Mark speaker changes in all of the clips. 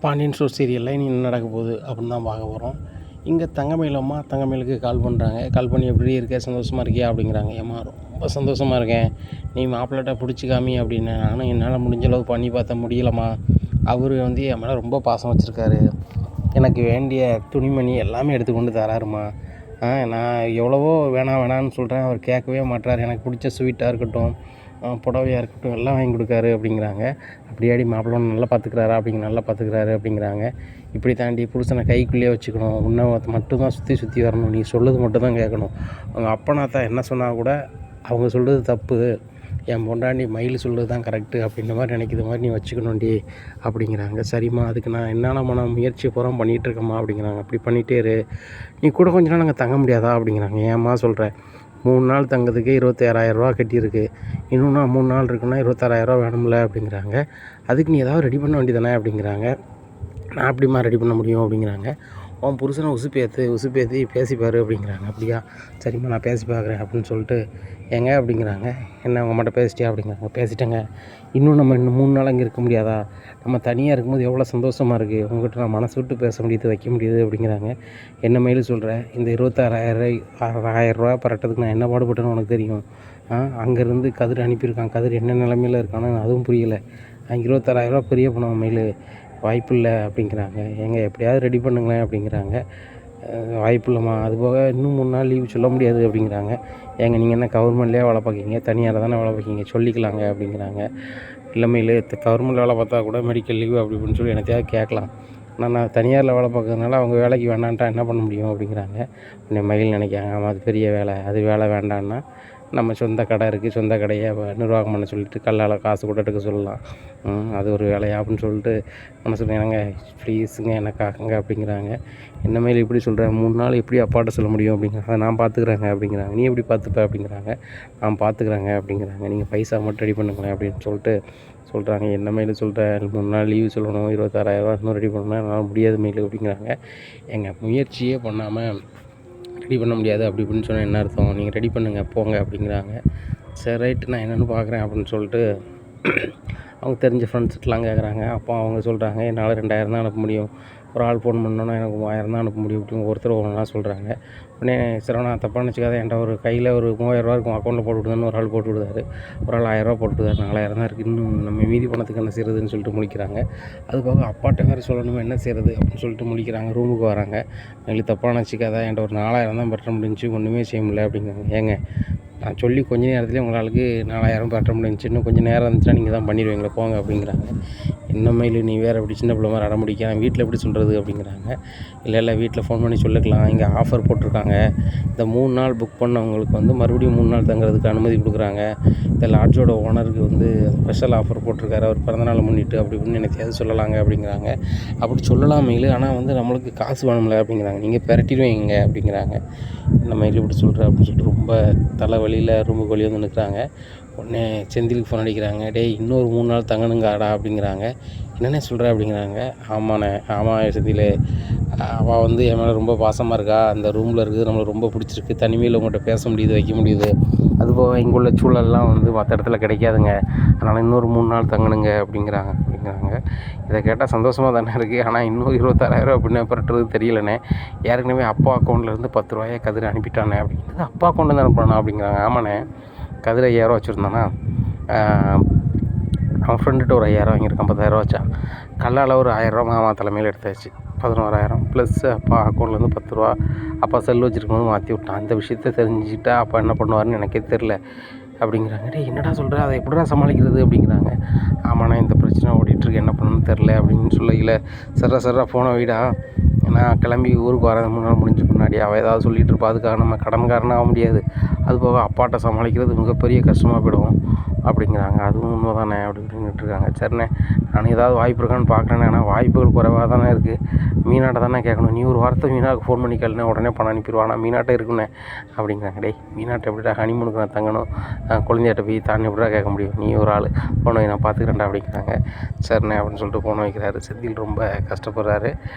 Speaker 1: Pandian store சீரியலில் இனி என்ன நடக்க போகுது அப்படின்னு தான் பார்க்க போகிறோம். இங்கே தங்கமயில் அம்மா தங்கமயிலுக்கு கால் பண்ணுறாங்க. கால் பண்ணி எப்படி இருக்க, சந்தோஷமாக இருக்கியா அப்படிங்கிறாங்க. ஏம்மா ரொம்ப சந்தோஷமாக இருக்கேன், நீ மாப்பிள்ளைட்ட பிடிச்சிக்காமி அப்படின்னு. நானும் என்னால் முடிஞ்ச அளவு பண்ணி பார்த்தா முடியலம்மா. அவர் வந்து என் மேலே ரொம்ப பாசம் வச்சுருக்காரு. எனக்கு வேண்டிய துணிமணி எல்லாமே எடுத்துக்கொண்டு தராருமா. நான் எவ்வளவோ வேணான்னு சொல்கிறேன், அவர் கேட்கவே மாட்டார். எனக்கு பிடிச்ச ஸ்வீட்டாக இருக்கட்டும், புடவையாக இருக்கட்டும் எல்லாம் வாங்கி கொடுக்காரு அப்படிங்கிறாங்க. அப்படியாடி மாப்பிள்ளை நல்லா பார்த்துக்கிறாரா நல்லா பார்த்துக்கிறாரு அப்படிங்கிறாங்க. இப்படி தாண்டி புருஷனை கைக்குள்ளேயே வச்சுக்கணும், உன்னை மட்டும்தான் சுற்றி வரணும், நீ சொல்லுறது மட்டும் தான் கேட்கணும். அவங்க அப்பனாத்தா என்ன சொன்னால் கூட அவங்க சொல்கிறது தப்பு, என் பொண்டாண்டி மயில் சொல்கிறது தான் கரெக்டு அப்படின்ற மாதிரி நினைக்கிற மாதிரி நீ வச்சுக்கணும்டி அப்படிங்கிறாங்க. சரிம்மா, அதுக்கு நான் என்னால் முயற்சி பூரா பண்ணிகிட்ருக்கேம்மா அப்படிங்கிறாங்க. அப்படி பண்ணிகிட்டே இரு, நீ கூட கொஞ்ச நாள் அங்கே தங்க முடியாதா அப்படிங்கிறாங்க. ஏம்மா சொல்கிறேன், 3 நாள் தங்கிறதுக்கே 26,000 கட்டியிருக்கு, இன்னும் 3 நாள் இருக்குன்னா 26,000 வேணும்ல அப்படிங்கிறாங்க. அதுக்கு நீ ஏதாவது ரெடி பண்ண வேண்டியதானே அப்படிங்கிறாங்க. நான் எப்படிம்மா ரெடி பண்ண முடியும் அப்படிங்கிறாங்க. உன் புருஷனை உசுப்பேற்றி பேசிப்பார் அப்படிங்கிறாங்க. அப்படியா, சரிம்மா நான் பேசி பார்க்குறேன் அப்படின்னு சொல்லிட்டு, ஏங்க அப்படிங்கிறாங்க. என்ன உங்கள் மட்டும் பேசிட்டியா அப்படிங்கிறாங்க. பேசிட்டேங்க, இன்னும் 3 நாள் அங்கே இருக்க முடியாதா, நம்ம தனியாக இருக்கும்போது எவ்வளோ சந்தோஷமாக இருக்குது, உங்கள்கிட்ட நான் மனசு விட்டு பேச முடியுது, வைக்க முடியுது அப்படிங்கிறாங்க. என்ன மயில் சொல்கிறேன், இந்த 26,000 பரட்டதுக்கு நான் என்ன பாடுபட்டேன்னு உனக்கு தெரியும். அங்கேருந்து கதிர் அனுப்பியிருக்கான், கதிர் என்ன நிலமையில் இருக்கானு அதுவும் புரியலை. 26,000 பெரிய பணம் மயில், வாய்ப்பு இல்லை அப்படிங்கிறாங்க. ஏங்க எப்படியாவது ரெடி பண்ணுங்களேன் அப்படிங்கிறாங்க. வாய்ப்பு இல்லைம்மா, அதுபோக இன்னும் 3 நாள் லீவு சொல்ல முடியாது அப்படிங்கிறாங்க. ஏங்க நீங்கள் என்ன கவர்மெண்ட்லேயே வேலை பார்க்குறீங்க, தனியார் தானே வேலை பார்க்கிங்க, சொல்லிக்கலாங்க அப்படிங்கிறாங்க. இல்லை மயில், கவர்மெண்ட் வேலை பார்த்தா கூட மெடிக்கல் லீவு அப்படி இப்படின்னு சொல்லி எனத்தையாவது கேட்கலாம், ஆனால் நான் தனியாரில் வேலை பார்க்கறதுனால அவங்க வேலைக்கு வேண்டான்ட்டா என்ன பண்ண முடியும் அப்படிங்கிறாங்க. உடனே மயில் நினைக்காங்க, ஆமாம் அது பெரிய வேலை, அது வேலை வேண்டான்னா நம்ம சொந்த கடை இருக்குது, சொந்த கடையை நிர்வாகம் பண்ண சொல்லிட்டு கல்லால் காசு கூட எடுக்க சொல்லலாம், அது ஒரு வேலையா அப்படின்னு சொல்லிட்டு மனசில் என்னங்க ப்ளீஸுங்க எனக்காகங்க அப்படிங்கிறாங்க. என்ன மேலே இப்படி சொல்கிறேன், 3 நாள் எப்படி அப்பாட்ட சொல்ல முடியும் அப்படிங்கிறாங்க. அதை நான் பார்த்துக்குறேங்க அப்படிங்கிறாங்க. நீ எப்படி பார்த்துப்ப அப்படிங்கிறாங்க. நான் பார்த்துக்குறேங்க அப்படிங்கிறாங்க. நீங்கள் பைசா மட்டும் ரெடி பண்ணுங்களேன் அப்படின்னு சொல்லிட்டு சொல்கிறாங்க. என்ன மேலே சொல்கிறேன், 3 நாள் லீவு சொல்லணும், 26,000 இன்னும் ரெடி பண்ணணும், என்னால் முடியாது மேலே அப்படிங்கிறாங்க. எங்கள் முயற்சியே பண்ணாமல் ரெடி பண்ண முடியாது அப்படி இப்படின்னு சொன்னால் என்ன அர்த்தம், நீங்கள் ரெடி பண்ணுங்கள் போங்க அப்படிங்கிறாங்க. சரி ரைட்டு, நான் என்னென்னு பார்க்குறேன் அப்படின்னு சொல்லிட்டு அவங்க தெரிஞ்ச ஃப்ரெண்ட்ஸ்கிட்டலாம் கேட்குறாங்க. அப்போ அவங்க சொல்கிறாங்க, என்னால் 2,000 தான் அனுப்ப முடியும், ஒரு ஆள் ஃபோன் பண்ணோன்னா எனக்கு 3,000 தான் அனுப்ப முடியும் அப்படின்னு ஒருத்தர் ஒன்றா சொல்கிறாங்க. உடனே சரவணா தப்பாக நினச்சிக்காத, என்கிட்ட ஒரு கையில் ஒரு 3,000 இருக்கும், அக்கௌண்ட்டில் போட்டு விடுதான்னு ஒரு ஆள் போட்டு விடுதாரு, ஒரு ஆள் 1,000 போட்டு விடுதாரு, 4,000 தான் இருக்குது, இன்னும் நம்ம மீதி பணத்துக்கு என்ன செய்கிறதுன்னு சொல்லிட்டு முழிக்கிறாங்க. அதுபோக அப்பாட்ட வேறு சொல்லணும் என்ன செய்கிறது அப்படின்னு சொல்லிட்டு முழிக்கிறாங்க. ரூமுக்கு வராங்க. எங்களுக்கு தப்பாக நினச்சிக்காத, என்கிட்ட ஒரு 4,000 தான் பெற்ற முடிஞ்சிச்சு, ஒன்றுமே செய்ய முடியல அப்படிங்கிறாங்க. ஏங்க நான் சொல்லி கொஞ்ச நேரத்துலேயே உங்களுக்கு 4,000 பெற்ற முடிஞ்சிச்சு, இன்னும் கொஞ்சம் நேரம் இருந்துச்சுன்னா நீங்கள் தான் பண்ணிடுவீங்களா போங்க அப்படிங்கிறாங்க. என்ன மயில் நீ வேறு அப்படி சின்ன பிள்ளை மாதிரி அடம் முடிக்க, நான் வீட்டில் எப்படி சொல்கிறது அப்படிங்கிறாங்க. இல்லை வீட்டில் ஃபோன் பண்ணி சொல்லிக்கலாம், இங்கே ஆஃபர் போட்டிருக்காங்க, இந்த 3 நாள் புக் பண்ணவங்களுக்கு வந்து மறுபடியும் 3 நாள் தங்குறதுக்கு அனுமதி கொடுக்குறாங்க, இந்த லாட்ஜோட ஓனருக்கு வந்து ஸ்பெஷல் ஆஃபர் போட்டிருக்காரு, அவர் பிறந்தநாள் முன்னிட்டு அப்படி இப்படின்னு நினைக்காது சொல்லலாங்க அப்படிங்கிறாங்க. அப்படி சொல்லலாம் மயில், ஆனால் வந்து நம்மளுக்கு காசு வேணும்ல அப்படிங்கிறாங்க. நீங்கள் பெரட்டிடுவீங்க அப்படிங்கிறாங்க. என்ன மயில் இப்படி சொல்கிற அப்படின்னு சொல்லிட்டு ரொம்ப தலைவலியில் ரூமுக்கு வெளியே வந்து நிற்கிறாங்க. உடனே செந்திலுக்கு ஃபோன் அடிக்கிறாங்க. டேய் இன்னொரு 3 நாள் தங்கணுங்காடா அப்படிங்கிறாங்க. என்னென்ன சொல்கிற அப்படிங்கிறாங்க. ஆமாண்ணே, ஆமாம் செந்தில், அவள் வந்து என் மேலே ரொம்ப பாசமாக இருக்கா, அந்த ரூமில் இருக்குது நம்மளுக்கு ரொம்ப பிடிச்சிருக்கு, தனிமையில் உங்கள்கிட்ட பேச முடியுது, வைக்க முடியுது, அதுபோக இங்கே உள்ள சூழல்லாம் வந்து மற்ற இடத்துல கிடைக்காதுங்க, அதனால் இன்னொரு 3 நாள் தங்கணுங்க அப்படிங்கிறாங்க. இதை கேட்டால் சந்தோஷமாக தானே இருக்குது, ஆனால் இன்னும் 26,000 அப்படின்னு பெறட்டுறது தெரியலண்ணே, ஏற்கனவே அப்பா அக்கௌண்ட்லேருந்து 10 ரூபாயை கதிர் அனுப்பிட்டானே அப்படிங்கிறது. அப்பா அக்கௌண்ட்லேருந்து அனுப்புறானா அப்படிங்கிறாங்க. ஆமாண்ணே, கதிர் 5,000 வச்சுருந்தானா, அவன் ஃப்ரெண்டுகிட்ட ஒரு 5,000 வாங்கியிருக்கான், 10,000 வச்சான், கல்லால் ஒரு 1,000 மாமா தலைமையில் எடுத்தாச்சு, 11,000 ப்ளஸ் அப்பா அக்கௌண்ட்லேருந்து 10 ரூபா அப்பா செல் வச்சுருக்கும்போது மாற்றி விட்டான். அந்த விஷயத்த தெரிஞ்சுக்கிட்டா அப்பா என்ன பண்ணுவார்னு எனக்கே தெரில அப்படிங்கிறாங்க. டே என்னடா சொல்கிற, அதை எப்படிடா சமாளிக்கிறது அப்படிங்கிறாங்க. ஆமாண்ணா இந்த பிரச்சனை ஓடிட்டுருக்கு, என்ன பண்ணணும்னு தெரில அப்படின்னு சொல்லிக்கல. சர்ரா ஃபோனை வைடா, நான் கிளம்பி ஊருக்கு வரேன் 3 நாள் முடிஞ்ச முன்னாடி, அவள் ஏதாவது சொல்லிகிட்டு இருப்பா, அதுக்காக நம்ம கடன்காரனாக ஆக முடியாது, அதுபோக அப்பாட்ட சமாளிக்கிறது மிகப்பெரிய கஷ்டமாக போயிடும் அப்படிங்கிறாங்க. அதுவும் உண்மை தானே அப்படின்ட்டு இருக்காங்க. சரிண்ணே, நான் ஏதாவது வாய்ப்பு இருக்கான்னு பார்க்குறேண்ணே, ஆனால் வாய்ப்புகள் குறைவாக தானே இருக்குது, மீனாட்ட தானே கேட்கணும், நீ ஒரு வாரத்தை மீனாவுக்கு ஃபோன் பண்ணி கேளுண்ணே, உடனே பணம் அனுப்பிடுவானா, மீனாட்ட இருக்குண்ணே அப்படிங்கிறாங்க. டேய் மீனாட்ட எப்படிடா ஹனிமூனுக்கு நான் தங்கணும், குழந்தையாட்ட போய் தான் எப்படிடா கேட்க முடியும், நீ ஒரு ஆள் ஃபோன் வை நான் பார்த்துக்கிறேன்டா அப்படிங்கிறாங்க. சரிண்ணே அப்படின்னு சொல்லிட்டு ஃபோன் வைக்கிறாரு. செந்தில் ரொம்ப கஷ்டப்படுறாரு.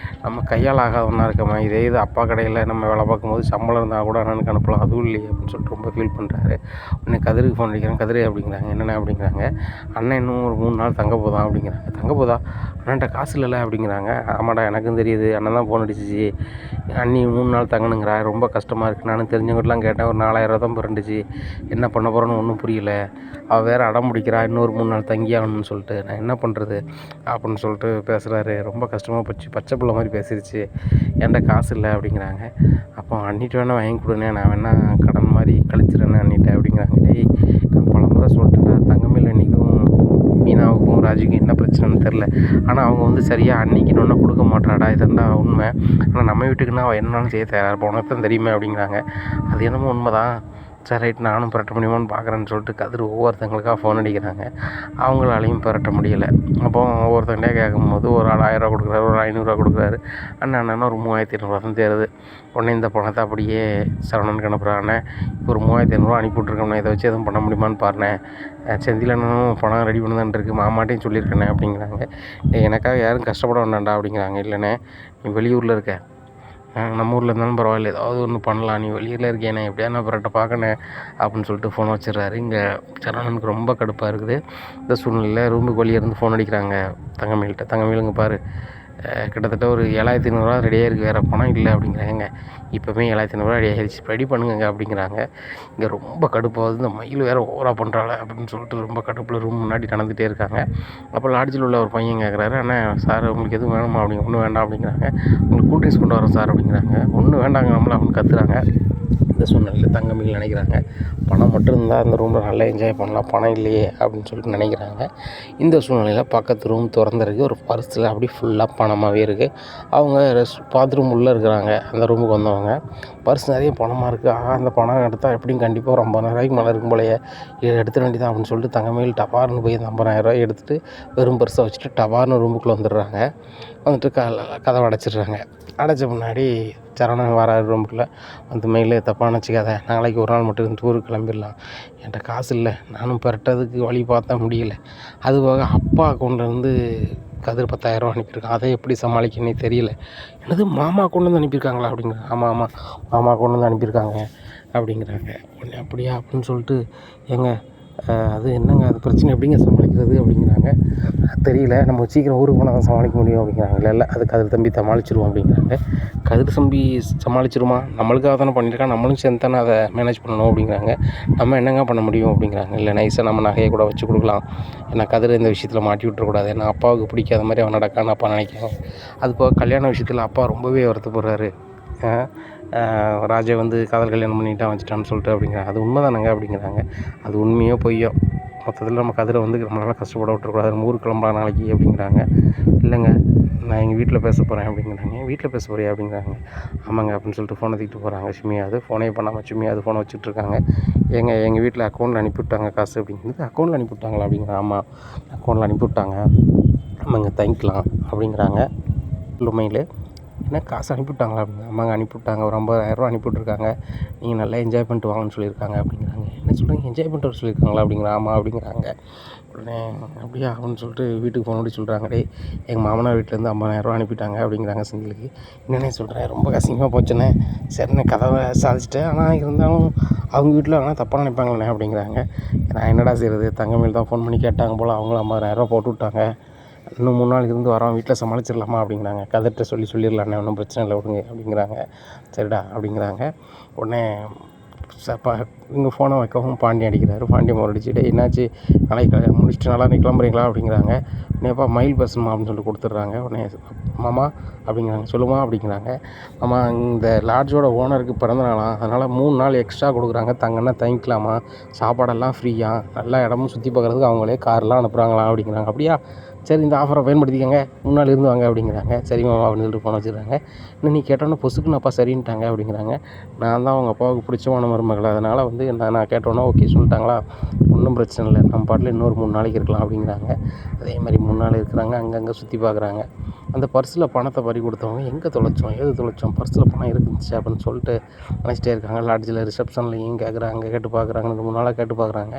Speaker 1: நம்ம கையால் ஆகாதவனா இருக்கமா, இதே இது அப்பா கடையில் நம்ம வேலை பார்க்கும்போது சம்பளம் இருந்தால் கூட அண்ணனுக்கு அனுப்பலாம், அதுவும் இல்லையே அப்படின்னு சொல்லிட்டு ரொம்ப ஃபீல் பண்ணுறாரு. உடனே கதிருக்கு ஃபோன் அடிக்கிறாங்க. கதிரே அப்படிங்கிறாங்க. என்ன என்னண்ணே அப்படிங்கிறாங்க. அண்ணன் இன்னும் ஒரு 3 நாள் தங்க போதான் அப்படிங்கிறாங்க. தங்க போதா? அண்ணன்ட்ட காசு இல்லைல்ல அப்படிங்கிறாங்க. ஆமாடா எனக்கும் தெரியுது, அண்ணன் தான் ஃபோன் அடிச்சிச்சு, அண்ணி 3 நாள் தங்கணுங்கிறா, ரொம்ப கஷ்டமாக இருக்குது. நானும் தெரிஞ்சவங்ககிட்டலாம் கேட்டேன், ஒரு 4000 தான் புரண்டுச்சு, என்ன பண்ண போகிறோன்னு ஒன்றும் புரியல. அவள் வேறு அடம் பிடிக்கிறா, இன்னொரு 3 நாள் தங்கி ஆகணும்னு சொல்லிட்டு, நான் என்ன பண்ணுறது அப்படின்னு சொல்லிட்டு பேசுகிறாரு. ரொம்ப கஷ்டமாக போச்சு, பச்சை பிள்ளை மாதிரி பேசிடுச்சு, என்கிட்ட காசு இல்லை அப்படிங்கிறாங்க. அப்போ அண்ணிட்டு வேணால் வாங்கி கொடுண்ணே, நான் வேணால் கடன் மாதிரி கழிச்சிடுறேன்னு அண்ணிட்ட அப்படிங்கிறாங்க. டேய் நான் பலமுறை சொல்லிட்டேன்டா, தங்கமேல் அன்றைக்கும் மீனாவுக்கும் ராஜுக்கும் என்ன பிரச்சனைன்னு தெரில, ஆனால் அவங்க வந்து சரியாக அன்னைக்குன்னு ஒன்றும் கொடுக்க மாட்டாடா, இதெண்டா உண்மை. ஆனால் நம்ம வீட்டுக்குன்னா அவள் என்னாலும் செய்ய தயாராக இருப்போம், உனக்கு தான் தெரியுமே அப்படிங்கிறாங்க. அது என்னமோ உண்மை தான், சரி ரைட் நானும் புரட்ட முடியுமான்னு பார்க்குறேன்னு சொல்லிட்டு கதிர் ஒவ்வொருத்தங்களுக்காக ஃபோன் அடிக்கிறாங்க. அவங்களாலையும் புரட்ட முடியலை. அப்போ ஒவ்வொருத்தங்கிட்டே கேட்கும்போது ஒரு ஆள் 1000 கொடுக்குறாரு, ஒரு 500 கொடுக்குறாரு. அண்ணன் ஒரு 3500 தான் தேருது. உடனே இந்த பணத்தை அப்படியே சரவணனுக்கு அனுப்புகிறாண்ணே, இப்போ ஒரு 3500 அனுப்பிவிட்ருக்கோண்ணே, இதை வச்சு எதுவும் பண்ண முடியுமான்னு பாருண்ணே, செந்தில் அண்ணனும் பணம் ரெடி பண்ணதான் இருக்குது, மாமாட்டையும் சொல்லியிருக்கேண்ணே அப்படிங்கிறாங்க. எனக்காக யாரும் கஷ்டப்பட வேண்டாம்டா அப்படிங்கிறாங்க. இல்லைண்ணே நீ வெளியூரில் இருக்க, நம்ம ஊரில் இருந்தாலும் பரவாயில்ல, ஏதாவது ஒன்று பண்ணலாம், நீ வெளியில் இருக்கேனே எப்படியா நான் புரட்ட பார்க்கணே அப்படின்னு சொல்லிட்டு ஃபோன் வச்சிடுறாரு. இங்கே சரவணனுக்கு ரொம்ப கடுப்பாக இருக்குது. இந்த சூழ்நிலையில் ரூமுக்கு வெளியே இருந்து ஃபோன் அடிக்கிறாங்க தங்கமேல்கிட்ட. தங்கமேலுங்க பாரு, கிட்டத்தட்ட ஒரு 7500 ரெடியாக இருக்குது, வேறு பணம் இல்லை அப்படிங்கிறாங்க. இப்போவே 7500 ரெடி ஆகிடுச்சு, ரெடி பண்ணுங்க அப்படிங்கிறாங்க. இங்கே ரொம்ப கடுப்பாகுது, இந்த மயில் வேறு ஓவராக பண்ணுறாள் அப்படின்னு சொல்லிட்டு ரொம்ப கடுப்பில் ரூம் முன்னாடி நடந்துகிட்டே இருக்காங்க. அப்போ லாட்ஜில் உள்ள ஒரு பையன் கேட்குறாரு, அண்ணா சார் உங்களுக்கு எதுவும் வேணுமா அப்படிங்க. ஒன்றும் வேண்டாம் அப்படிங்கிறாங்க. உங்களுக்கு கூல்ட்ரிங்க்ஸ் கொண்டு வரோம் சார் அப்படிங்கிறாங்க. ஒன்றும் வேண்டாங்க நம்மள அப்படின்னு கத்துறாங்க. இந்த சூழ்நிலையில் தங்கமேல் நினைக்கிறாங்க, பணம் மட்டும் இருந்தால் அந்த ரூமில் நல்லா என்ஜாய் பண்ணலாம், பணம் இல்லையே அப்படின்னு சொல்லிட்டு நினைக்கிறாங்க. இந்த சூழ்நிலையில் பக்கத்து ரூம் திறந்துருக்கு, ஒரு பர்ஸில் அப்படி ஃபுல்லாக பணமாகவே இருக்குது. அவங்க பாத்ரூம் உள்ளே இருக்கிறாங்க. அந்த ரூமுக்கு வந்தவங்க பர்ஸ் நிறைய பணமாக இருக்குது. அந்த பணம் எடுத்தால் எப்படியும் கண்டிப்பாக ஒரு 50,000 மேலே இருக்கும் போலையே, இதை எடுத்துட வேண்டியதான் அப்படின்னு சொல்லிட்டு தங்கமேல் டபார்னு போய் அந்த 50,000 எடுத்துகிட்டு வெறும் பர்ஸை வச்சுட்டு டபார்னு ரூமுக்குள்ளே வந்துடுறாங்க. வந்துட்டு கதவை அடைச்சிடுறாங்க. அடைச்ச முன்னாடி சரவணன் வராரு ரூமுக்குள்ளே. வந்து மயிலே தப்பாக நினச்சிக்காத, நாளைக்கு ஒரு நாள் மட்டும் டூருக்கு கிளம்பிடலாம், என்கிட்ட காசு இல்லை, நானும் பெரட்டதுக்கு வழி பார்த்தா முடியல, அதுபோக அப்பா அக்கௌண்ட்லேருந்து கதிர் 10,000 அனுப்பியிருக்கான், அதை எப்படி சமாளிக்கணும்னே தெரியல. என்னது மாமா கொண்டு வந்து அனுப்பியிருக்காங்களா அப்படிங்கிறாங்க. ஆமாம் மாமா கொண்டு வந்து அனுப்பியிருக்காங்க அப்படிங்கிறாங்க. உடனே அப்படியா அப்படின்னு சொல்லிட்டு, ஏங்க அது என்னங்க அது பிரச்சனை எப்படிங்க சமாளிக்கிறது அப்படிங்கிறாங்க. தெரியல, நம்ம சீக்கிரம் ஊருக்கு போனால் தான் சமாளிக்க முடியும் அப்படிங்கிறாங்க. இல்லை அது கதிர் தம்பி சமாளிச்சிருவோம் அப்படிங்கிறாங்க. கதிர் தம்பி சமாளிச்சிருமா, நம்மளுக்காக தானே பண்ணியிருக்கான், நம்மளும் சேர்ந்து தானே அதை மேனேஜ் பண்ணணும் அப்படிங்கிறாங்க. நம்ம என்னங்க பண்ண முடியும் அப்படிங்கிறாங்க. இல்லை நைஸாக நம்ம நகையை கூட வச்சு கொடுக்கலாம், ஏன்னா கதிர் இந்த விஷயத்தில் மாட்டி விட்டுறக்கூடாது, ஏன்னா அப்பாவுக்கு பிடிக்காத மாதிரி அவன் நடக்கான்னு அப்பா நினைக்கிறோம். அது போக கல்யாண விஷயத்தில் அப்பா ரொம்பவே வருத்தப்படுறாரு. ராஜா வந்து காதல் கல்யாணம் பண்ணிட்டான் வச்சுட்டான்னு சொல்லிட்டு அப்படிங்கிறாங்க. அது உண்மை தானங்க அப்படிங்கிறாங்க. அது உண்மையோ பொய்யோ, மொத்தத்தில் நம்ம கதிரை வந்து நம்மளால் கஷ்டப்பட விட்டுறக்கூடாது, நம்ம ஊருக்கு கிளம்பலாம் நாளைக்கு அப்படிங்கிறாங்க. இல்லைங்க நான் எங்கள் வீட்டில் பேச போகிறேன் அப்படிங்கிறாங்க. எங்கள் வீட்டில் பேச போறியா அப்படிங்கிறாங்க. ஆமாங்க அப்படின்னு சொல்லிட்டு ஃபோனை தூக்கிட்டு போகிறாங்க. சும்மியாது ஃபோனே பண்ணாமல் சும்மியாது ஃபோனை வச்சுட்ருக்காங்க. எங்கள் வீட்டில் அக்கௌண்ட்டில் அனுப்பிவிட்டாங்க காசு அப்படிங்கிறது. அக்கௌண்ட்டில் அனுப்பிவிட்டாங்களா அப்படிங்கிறாங்க. ஆமாம் அக்கௌண்ட்டில் அனுப்பிவிட்டாங்க, ஆமாங்க தங்கிக்கலாம் அப்படிங்கிறாங்க. உண்மையில் என்ன காசு அனுப்பிவிட்டாங்களா அப்படிங்க. ஆமாங்க அனுப்பிவிட்டாங்க, ஒரு 50,000 அனுப்பிவிட்ருக்காங்க, நீங்கள் நல்லா என்ஜாய் பண்ணிட்டு வாங்கன்னு சொல்லியிருக்காங்க அப்படிங்கிறாங்க. என்ன சொல்கிறீங்க, என்ஜாய் பண்ணிட்டு வர சொல்லியிருக்காங்களா அப்படிங்கிற. ஆமாம் அப்படிங்கிறாங்க. உடனே அப்படியா அப்படின்னு சொல்லிட்டு வீட்டுக்கு ஃபோன் பண்ணி சொல்கிறாங்க. டேய் எங்கள் மாமனார் வீட்டிலேருந்து 50,000 அனுப்பிட்டாங்க அப்படிங்கிறாங்க செந்திலுக்கு. என்னென்ன சொல்கிறேன், ரொம்ப கசிங்கமாக போச்சுண்ணே, சரிண்ணே கதவை சாதிச்சிட்டேன், ஆனால் இருந்தாலும் அவங்க வீட்டில் ஆனால் தப்பாக நினைப்பாங்களே அப்படிங்கிறாங்க. நான் என்னடா செய்கிறது, தங்கமேல் தான் ஃபோன் பண்ணி கேட்டாங்க போல், அவங்களும் 50,000 போட்டு விட்டாங்க, இன்னும் 3 நாளைக்கு இருந்து வரோம், வீட்டில் சமாளிச்சிடலாமா அப்படிங்கிறாங்க. கதிர்கிட்ட சொல்லிடலாண்ணே, ஒன்றும் பிரச்சனை இல்லை விடுங்க அப்படிங்கிறாங்க. சரிடா அப்படிங்கிறாங்க. உடனே இங்கே ஃபோனை வைக்கவும் பாண்டி அடிக்கிறாரு. பாண்டி மறுடிச்சு, டே என்னாச்சு, நாளைக்கு முடிச்சுட்டு நல்லா நீ கிளம்புறீங்களா அப்படிங்கிறாங்க. உடனேப்பா மயில் பேசணுமா அப்படின்னு சொல்லிட்டு கொடுத்துட்றாங்க. உடனே மாமா அப்படிங்கிறாங்க. சொல்லுமா அப்படிங்கிறாங்க. மாமா இந்த லாட்ஜோட ஓனருக்கு பிறந்தநாளாம், அதனால் 3 நாள் எக்ஸ்ட்ரா கொடுக்குறாங்க, தங்கன்னா தங்கிக்கலாமா, சாப்பாடெல்லாம் ஃப்ரீயாக, நல்லா இடமும் சுற்றி பார்க்குறதுக்கு அவங்களே கார்லாம் அனுப்புகிறாங்களாம் அப்படிங்கிறாங்க. அப்படியா, சரி இந்த ஆஃபரை பயன்படுத்திக்கங்க, 3 நாள் இருந்து வாங்க அப்படிங்கிறாங்க. சரி மாமா அப்படின்னு சொல்லிட்டு ஃபோன் வச்சுருக்காங்க. இன்னும் நீ கேட்டோன்னே பொசுக்குன்னு அப்பா சரின்ட்டாங்க அப்படிங்கிறாங்க. நான் தான் அவங்க அப்பாவுக்கு பிடிச்சமான மருமகள், அதனால் வந்து நான் கேட்டோன்னே ஓகே சொல்லிட்டாங்களா, ஒன்றும் பிரச்சனை இல்லை, நம்ம பாட்டில் இன்னொரு 3 நாளைக்கு இருக்கலாம் அப்படிங்கிறாங்க. அதே மாதிரி 3 நாள் இருக்கிறாங்க, அங்கங்கே சுற்றி பார்க்குறாங்க. அந்த பர்ஸில் பணத்தை பறி கொடுத்தவங்க எங்கே தொலைச்சோம், ஏது தொலைச்சோம், பர்ஸில் பணம் இருந்துச்சு அப்படின்னு சொல்லிட்டு நினச்சிட்டே இருக்காங்க. லாட்ஜில் ரிசப்ஷன்லையும் கேட்குறாங்க, கேட்டு பார்க்குறாங்க, 2-3 நாளாக கேட்டு பார்க்குறாங்க.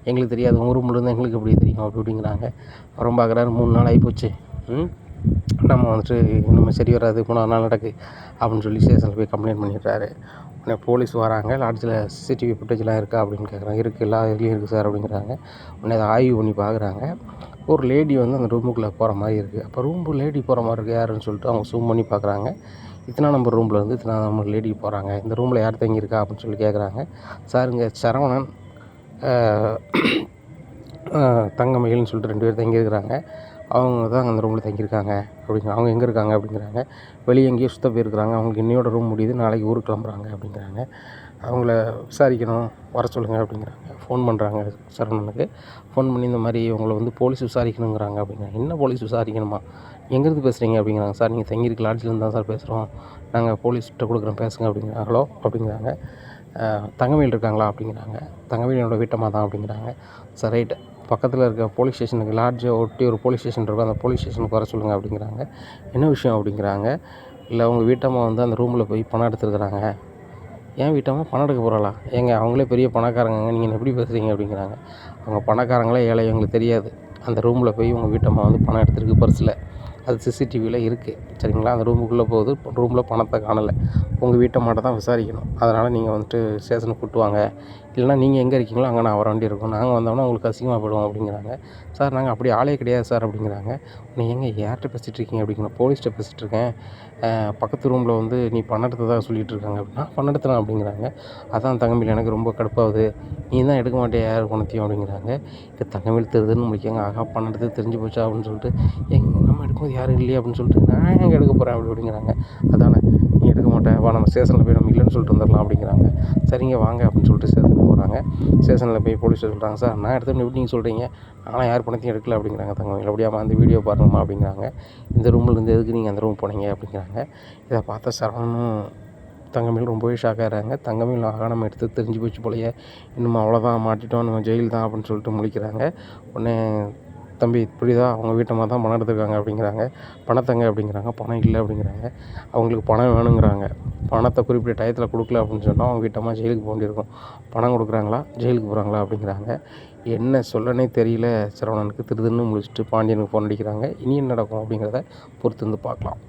Speaker 1: எங்களுக்கு தெரியாது, உங்கள் ரூம்லேருந்து எங்களுக்கு எப்படி தெரியும் அப்படி அப்படிங்கிறாங்க. அப்புறம் பார்க்குறாரு 3 நாள் ஆகிப்போச்சு, நம்ம வந்துட்டு நம்ம சரி வராது 3வது நாள் நடக்கு அப்படின்னு சொல்லி ஸ்டேஷனில் போய் கம்ப்ளைண்ட் பண்ணிடுறாரு. உடனே போலீஸ் வராங்க. லாட்ஜில் சிசிடிவி ஃபுட்டேஜ்லாம் இருக்கா அப்படின்னு கேட்குறாங்க. இருக்குது, எல்லா இதுலேயும் இருக்குது சார் அப்படிங்கிறாங்க. உடனே அதை ஆய்வு பண்ணி பார்க்குறாங்க. ஒரு லேடி வந்து அந்த ரூமுக்குள்ளே போகிற மாதிரி இருக்குது. அப்போ லேடி போகிற மாதிரி இருக்குது யாருன்னு சொல்லிட்டு அவங்க ஜூம் பண்ணி பார்க்குறாங்க. இத்தனை நம்பர் ரூமில் இருந்து இத்தனை நம்பர் லேடி போகிறாங்க. இந்த ரூமில் யார் தங்கியிருக்கா அப்படின்னு சொல்லி கேட்குறாங்க. சார் இங்கே சரவணன், தங்கமயில்னு சொல்லிட்டு 2 பேர் தங்கியிருக்கிறாங்க. அவங்க தான் அந்த ரூமில் தங்கியிருக்காங்க அப்படிங்கிறாங்க. அவங்க எங்கே இருக்காங்க அப்படிங்கிறாங்க. வெளியே எங்கேயோ சுத்த போயிருக்கிறாங்க. அவங்களுக்கு இன்னையோட ரூம் முடியுது, நாளைக்கு ஊருக்கு கிளம்புறாங்க அப்படிங்கிறாங்க. அவங்கள விசாரிக்கணும், வர சொல்லுங்கள் அப்படிங்கிறாங்க. ஃபோன் பண்ணுறாங்க சரவணனுக்கு. ஃபோன் பண்ணி இந்த மாதிரி உங்களை வந்து போலீஸ் விசாரிக்கணுங்கிறாங்க அப்படிங்கிறாங்க. என்ன போலீஸ் விசாரிக்கணுமா? எங்கேருந்து பேசுகிறீங்க அப்படிங்கிறாங்க. சார் நீங்கள் தங்கியிருக்க லாட்ஜிலேருந்து தான் சார் பேசுகிறோம், நாங்கள் போலீஸ்கிட்ட கொடுக்குறோம் பேசுங்க அப்படிங்கிறாங்க. ஹலோ அப்படிங்கிறாங்க. தங்கமயில் இருக்காங்களா அப்படிங்கிறாங்க. தங்கமயில் என்னோடய வீட்டம்மா தான் அப்படிங்கிறாங்க. சார் ரைட்டு, பக்கத்தில் இருக்க போலீஸ் ஸ்டேஷனுக்கு லாட்ஜை ஒட்டி ஒரு போலீஸ் ஸ்டேஷன் இருக்கும், அந்த போலீஸ் ஸ்டேஷனுக்கு வர சொல்லுங்கள் அப்படிங்கிறாங்க. என்ன விஷயம் அப்படிங்கிறாங்க. இல்லை உங்கள் வீட்டம்மா வந்து அந்த ரூமில் போய் பணம் எடுத்துருக்குறாங்க. ஏன் வீட்டம்மா பணம் எடுக்க போகிறாளா? ஏங்க அவங்களே பெரிய பணக்காரங்க, நீங்கள் எப்படி பேசுகிறீங்க அப்படிங்கிறாங்க. அவங்க பணக்காரங்களே ஏழை எங்களுக்கு தெரியாது. அந்த ரூமில் போய் உங்கள் வீட்டம்மா வந்து பணம் எடுத்துருக்கு பர்ஸில், அது சிசிடிவியில் இருக்குது சரிங்களா. அந்த ரூமுக்குள்ளே போகுது, ரூமில் பணத்தை காணலை. உங்கள் வீட்டம்மாட்ட தான் விசாரிக்கணும். அதனால் நீங்கள் வந்துட்டு ஸ்டேஷனுக்கு கூப்பிட்டு வாங்க, இல்லைனா நீங்கள் எங்கே இருக்கீங்களோ அங்கே நான் வர வேண்டி இருக்கும். நாங்கள் வந்தோம்னா உங்களுக்கு அசிங்கமாக போயிடுவோம் அப்படிங்கிறாங்க. சார் நாங்கள் அப்படி ஆளே கிடையாது சார் அப்படிங்கிறாங்க. நீங்கள் யார்கிட்ட பேசிகிட்டு இருக்கீங்க அப்படிங்கிற. போலீஸ்கிட்ட பேசிகிட்டு இருக்கேன். பக்கத்து ரூமில் வந்து நீ பணம் எடுத்ததாக சொல்லிகிட்டு இருக்காங்க அப்படின்னா. பணம் எடுத்துலாம் அப்படிங்கிறாங்க. அதான் தங்கமயில் எனக்கு ரொம்ப கடுப்பாகுது, நீ தான் எடுக்க மாட்டேன் யார் பணத்தையும் அப்படிங்கிறாங்க. இது தங்கமயில் தெரியுதுன்னு முடிக்காங்க. ஆகா பணம் எடுத்து தெரிஞ்சு போச்சா அப்படின்னு சொல்லிட்டு, நம்ம எடுக்கும்போது யாரும் இல்லையா அப்படின்னு சொல்லிட்டு, நான் எங்கே எடுக்க போகிறேன் அப்படிங்கிறாங்க. அதானே நீ எடுக்க மாட்டேன், வா நம்ம ஸ்டேஷனில் போய் நம்ம இல்லைன்னு சொல்லிட்டு வந்துடலாம் அப்படிங்கிறாங்க. சரிங்க வாங்க அப்படின்னு சொல்லிட்டு ஸ்டேஷனுக்கு போகிறாங்க. ஸ்டேஷனில் போய் போலீஸ் சொல்கிறாங்க. சார் நான் எடுத்தோன்னு எப்படி நீங்கள் சொல்கிறீங்க, ஆனால் யார் பணத்தையும் எடுக்கல அப்படிங்கிறாங்க. தங்கமயில் அப்படியாம்மா அந்த வீடியோ பாருங்கம்மா அப்படிங்கிறாங்க. இந்த ரூமிலேருந்து எதுக்கு நீங்கள் அந்த ரூம் போனீங்க அப்படிங்கிறாங்க. இதை பார்த்த சரவணனும் தங்கமயில் ரொம்பவே ஷாக் ஆகிறாங்க. தங்கமயில் ஆகா நம்ம எடுத்து தெரிஞ்சு போச்சு போலையே, இன்னும் அவ்வளோதான் மாட்டிட்டோம், நம்ம ஜெயில் தான் அப்படின்னு சொல்லிட்டு முழிக்கிறாங்க. உடனே தம்பி புரியுதா, அவங்க வீட்டம்மா தான் பணம் எடுத்துருக்காங்க அப்படிங்கிறாங்க. பணத்தங்க அப்படிங்கிறாங்க. பணம் இல்லை அப்படிங்கிறாங்க. அவங்களுக்கு பணம் வேணுங்கிறாங்க. பணத்தை குறிப்பிட்ட டயத்தில் கொடுக்கல அப்படின்னு சொன்னால் அவங்க வீட்டம்மா ஜெயிலுக்கு போக வேண்டியிருக்கும். பணம் கொடுக்குறாங்களா ஜெயிலுக்கு போகிறாங்களா அப்படிங்கிறாங்க. என்ன சொல்லனே தெரியல சரவணனுக்கு. திருதுன்னு முடிச்சுட்டு பாண்டியனுக்கு ஃபோன் அடிக்கிறாங்க. இனி என்ன நடக்கும் அப்படிங்கிறத பொறுத்து வந்து பார்க்கலாம்.